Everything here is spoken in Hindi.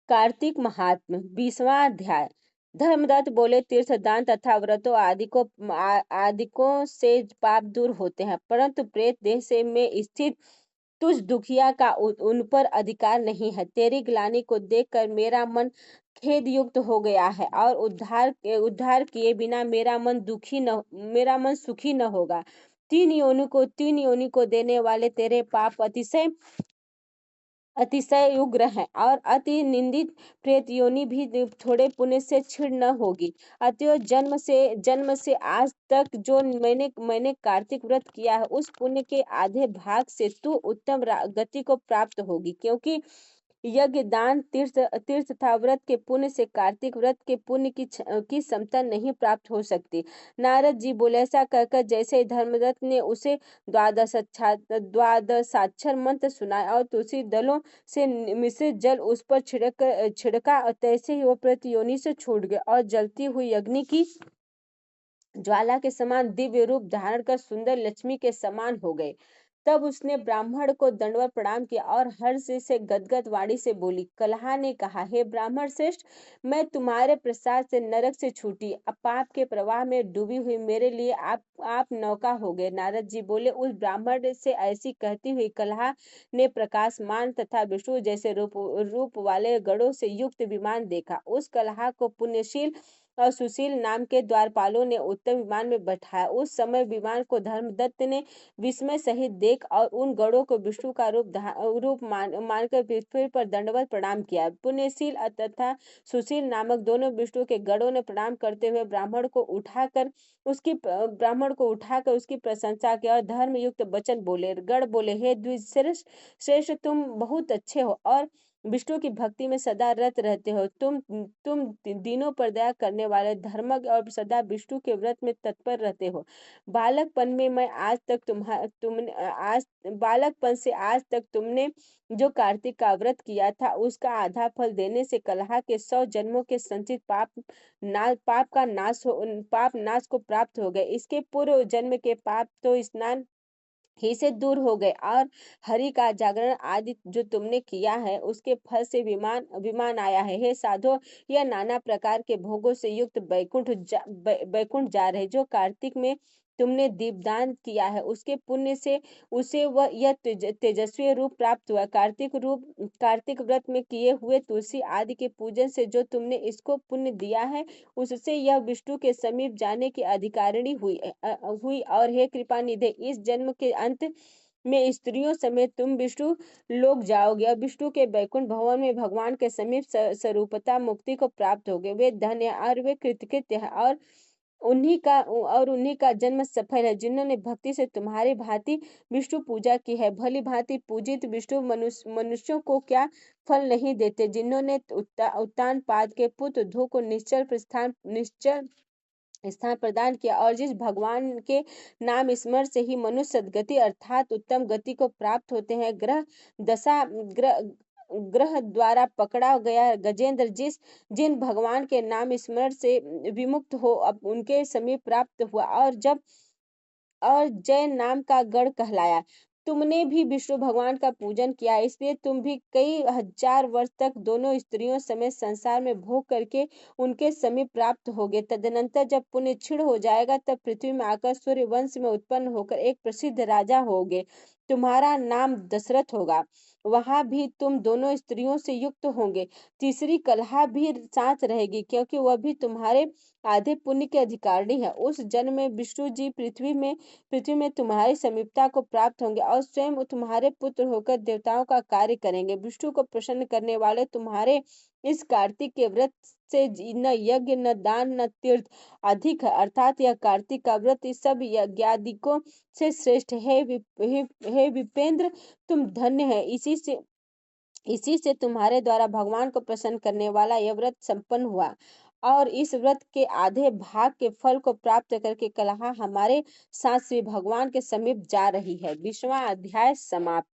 कार्तिक महात्म्य 20वां अध्याय। धर्मदत्त बोले, तीर्थदान तथा व्रतों आदिकों से पाप दूर होते हैं, परंतु प्रेत देह से में स्थित तुझ दुखिया का उन पर अधिकार नहीं है। तेरी ग्लानि को देखकर मेरा मन खेद युक्त हो गया है और उद्धार किए बिना मेरा मन सुखी न होगा। तीन योनि को देने वाले तेरे पाप अतिशय उग्र है और अति निंदित प्रेत योनि भी थोड़े पुण्य से क्षीण न होगी। अतएव जन्म से आज तक जो मैंने कार्तिक व्रत किया है, उस पुण्य के आधे भाग से तू उत्तम गति को प्राप्त होगी, क्योंकि यज्ञ दान तीर्थ तथा व्रत के पुण्य से कार्तिक व्रत के पुण्य की समता नहीं प्राप्त हो सकती। नारद जी बोले, ऐसा कहकर जैसे धर्मदत्त ने उसे द्वादशाक्षर मंत्र सुनाया और तुलसी दलों से मिश्रित जल उस पर छिड़का, तैसे ही वो प्रतियोनि से छूट गए और जलती हुई अग्नि की ज्वाला के समान दिव्य रूप धारण कर सुंदर लक्ष्मी के समान हो गए। तब उसने ब्राह्मण को दंडवत प्रणाम किया और हर्ष से गदगद वाणी से बोली। कलहा ने कहा, हे ब्राह्मण श्रेष्ठ, मैं तुम्हारे प्रसाद से नरक से छूटी, अब पाप के प्रवाह में डूबी हुई मेरे लिए आप नौका हो गए। नारद जी बोले, उस ब्राह्मण से ऐसी कहती हुई कलहा ने प्रकाशमान तथा विष्णु जैसे रूप वाले गणों से युक्त विमान देखा। उस कलहा को पुण्यशील और सुशील नाम के द्वारपालों ने उत्तम विमान में बैठाया। उस समय विमान को धर्मदत्त ने विस्मय सहित देख और उन गणों को विष्णु का रूप मानकर पृथ्वी पर दंडवत प्रणाम किया। पुण्यशील तथा सुशील नामक दोनों विष्णु के गणों ने प्रणाम करते हुए ब्राह्मण को उठाकर उसकी प्रशंसा की और धर्म युक्त वचन बोले। गण बोले, हे द्विज श्रेष्ठ, तुम बहुत अच्छे हो और विष्णु की भक्ति में सदा रत रहते हो। तुम दिनों पर दया करने वाले, धर्मज्ञ और सदा विष्णु के व्रत में तत्पर रहते हो। बालकपन से आज तक तुमने जो कार्तिक का व्रत किया था, उसका आधा फल देने से कलहा के 100 जन्मों के संचित पाप नाश को प्राप्त हो गए। इसके पूर्व जन्म के पाप तो स्नान ही से दूर हो गए और हरि का जागरण आदि जो तुमने किया है, उसके फल से विमान आया है। हे साधो, यह नाना प्रकार के भोगों से युक्त बैकुंठ जा रहे, जो कार्तिक में तुमने दीपदान किया है, उसके पुण्य से उसे वह यह तेजस्वी रूप प्राप्त हुआ। कार्तिक व्रत में किए हुए तुलसी आदि के पूजन से जो तुमने इसको पुण्य दिया है, उससे यह विष्णु के समीप जाने की अधिकारिणी हुई। और हे कृपा निधे, इस जन्म के अंत में स्त्रियों समेत तुम विष्णु लोक जाओगे और विष्णु के बैकुंठ भवन में भगवान के समीप स्वरूपता मुक्ति को प्राप्त होगे। वे धन्य और वे कृतकृत्य है और उन्हीं का जन्म सफल है, जिन्होंने भक्ति से तुम्हारी भांति विष्णु पूजा की है। भली भांति पूजित विष्णु मनुष्यों को क्या फल नहीं देते। जिन्होंने उत्तान पाद के पुत्र ध्रुव को निश्चल स्थान प्रदान किया और जिस भगवान के नाम स्मरण से ही मनुष्य सद्गति अर्थात उत्तम गति को प्राप्त होते हैं। ग्रह द्वारा पकड़ा गया गजेंद्र जिन भगवान के नाम स्मरण से विमुक्त हो, अब उनके समीप प्राप्त हुआ और जय नाम का गढ़ कहलाया। तुमने भी विष्णु भगवान का पूजन किया, इसलिए तुम भी कई हजार वर्ष तक दोनों स्त्रियों समेत संसार में भोग करके उनके समीप प्राप्त होगे। तदनंतर जब पुण्य क्षीण हो जाएगा, तब पृथ्वी में आकर सूर्य वंश में उत्पन्न होकर एक प्रसिद्ध राजा होगे। तुम्हारा नाम दशरथ होगा। वहां भी तुम दोनों स्त्रियों से युक्त होंगे। तीसरी कलहा भी साथ रहेगी, क्योंकि वह भी तुम्हारे आधे पुण्य के अधिकारिणी है। उस जन्म में विष्णु जी पृथ्वी में तुम्हारी समीपता को प्राप्त होंगे और स्वयं तुम्हारे पुत्र होकर देवताओं का कार्य करेंगे। विष्णु को प्रसन्न करने वाले तुम्हारे इस कार्तिक के व्रत से न यज्ञ, न दान, न तीर्थ अधिक है, अर्थात यह कार्तिक का व्रत इस सब यज्ञादिकों से श्रेष्ठ है। हे विपेंद्र, तुम धन्य है। इसी से तुम्हारे द्वारा भगवान को प्रसन्न करने वाला यह व्रत संपन्न हुआ और इस व्रत के आधे भाग के फल को प्राप्त करके कलहा हमारे साथ श्री भगवान के समीप जा रही है। 20वां अध्याय समाप्त।